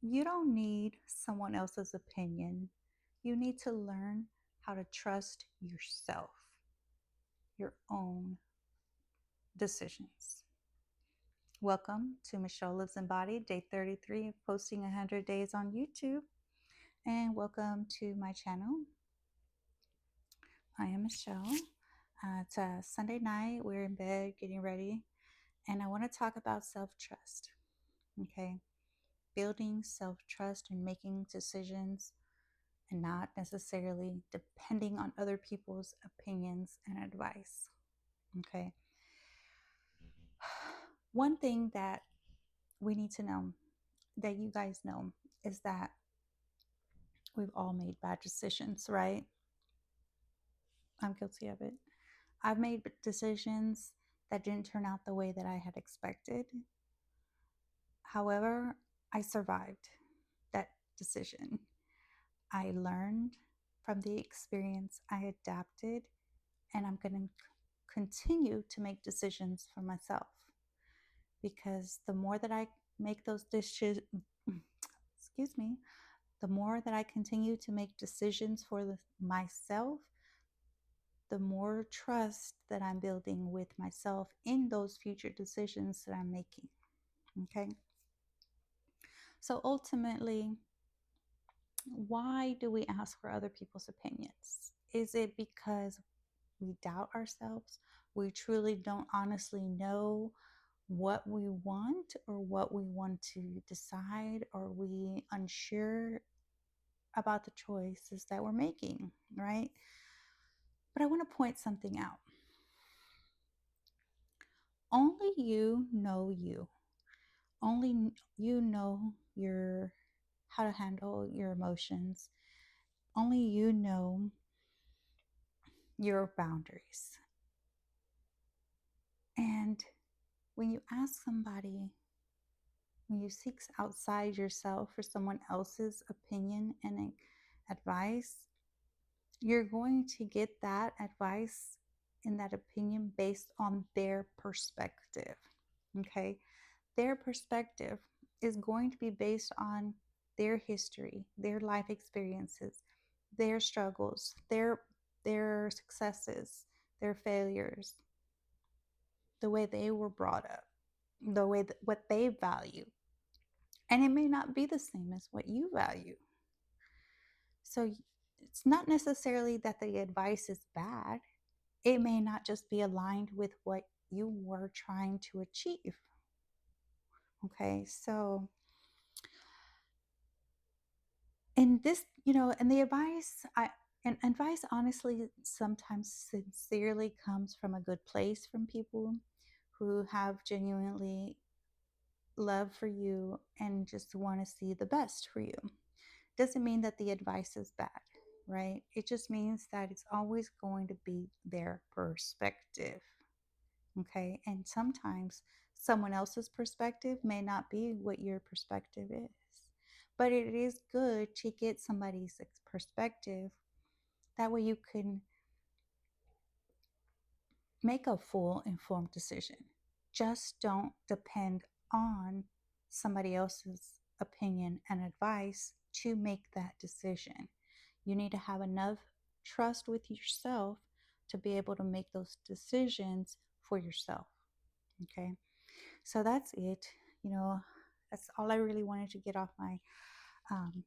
You don't need someone else's opinion. You need to learn how to trust yourself, your own decisions. Welcome to Michelle Lives Embodied, day 33 of posting 100 days on YouTube. And welcome to my channel. I am Michelle. It's a Sunday night. We're in bed getting ready. And I want to talk about self trust. Okay. Building self trust and making decisions and not necessarily depending on other people's opinions and advice. Okay. One thing that we need to know, that you guys know, is that we've all made bad decisions, right? I'm guilty of it. I've made decisions that didn't turn out the way that I had expected. However, I survived that decision. I learned from the experience, I adapted, and I'm going to continue to make decisions for myself, because the more that I make those dishes, excuse me, the more that I continue to make decisions for myself, the more trust that I'm building with myself in those future decisions that I'm making. Okay. So ultimately, why do we ask for other people's opinions? Is it because we doubt ourselves? We truly don't honestly know what we want or what we want to decide? Are we unsure about the choices that we're making, right? But I want to point something out. Only you know you. Only you know your how to handle your emotions. Only you know your boundaries. And when you ask somebody, when you seek outside yourself for someone else's opinion and advice, you're going to get that advice and that opinion based on their perspective. Okay. Their perspective is going to be based on their history, their life experiences, their struggles, their successes, their failures, the way they were brought up, the way that what they value. And it may not be the same as what you value. So it's not necessarily that the advice is bad. It may not just be aligned with what you were trying to achieve. Okay. So, and this, and the advice, and advice honestly sometimes sincerely comes from a good place from people who have genuinely love for you and just want to see the best for you. Doesn't mean that the advice is bad, right? It just means that it's always going to be their perspective. Okay. And sometimes someone else's perspective may not be what your perspective is. But it is good to get somebody's perspective. That way you can make a full informed decision. Just don't depend on somebody else's opinion and advice to make that decision. You need to have enough trust with yourself to be able to make those decisions for yourself. Okay. So that's it. You know, that's all I really wanted to get off my um,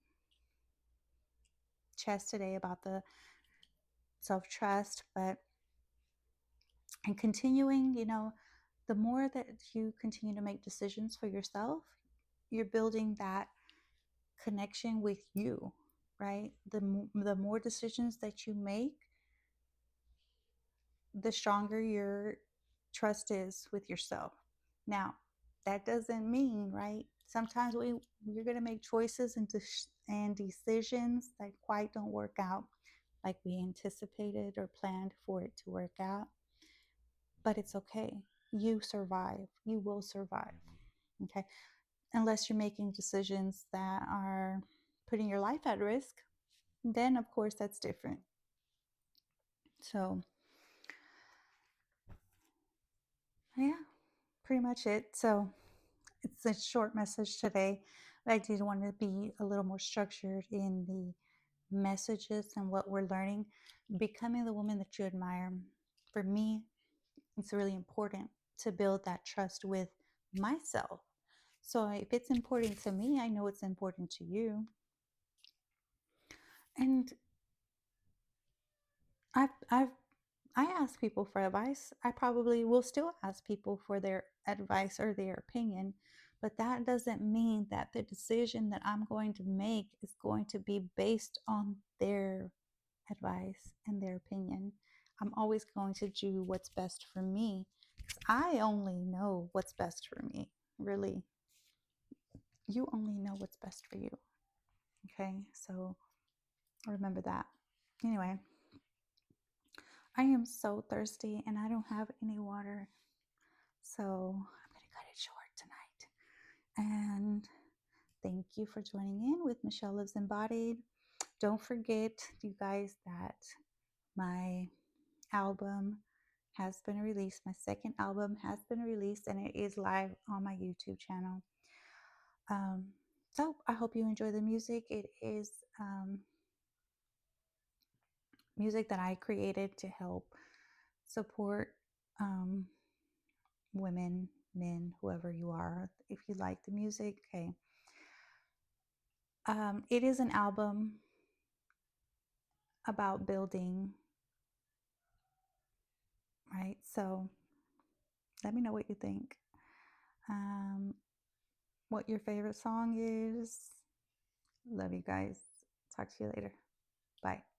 chest today about the self trust. But, and continuing, the more that you continue to make decisions for yourself, you're building that connection with you, right? The more decisions that you make, the stronger your trust is with yourself. Now, that doesn't mean, right? Sometimes we're going to make choices and decisions that quite don't work out like we anticipated or planned for it to work out. But it's okay. You survive. You will survive. Okay. Unless you're making decisions that are putting your life at risk, then of course that's different. So, yeah, pretty much it. So, it's a short message today, I did want to be a little more structured in the messages and what we're learning. Becoming the woman that you admire. For me, it's really important to build that trust with myself. So if it's important to me, I know it's important to you. And I've I ask people for advice. I probably will still ask people for their advice or their opinion, but that doesn't mean that the decision that I'm going to make is going to be based on their advice and their opinion. I'm always going to do what's best for me because I only know what's best for me. Really, you only know what's best for you. Okay, so remember that. Anyway, I am so thirsty and I don't have any water. So I'm going to cut it short tonight. And thank you for joining in with Michelle Lives Embodied. Don't forget, you guys, that my album has been released. My second album has been released and it is live on my YouTube channel. Um, so I hope you enjoy the music. It is music that I created to help support um, women, men, whoever you are. If you like the music, okay. It is an album about building, right? So let me know what you think. Um, what your favorite song is. Love you guys. Talk to you later. Bye.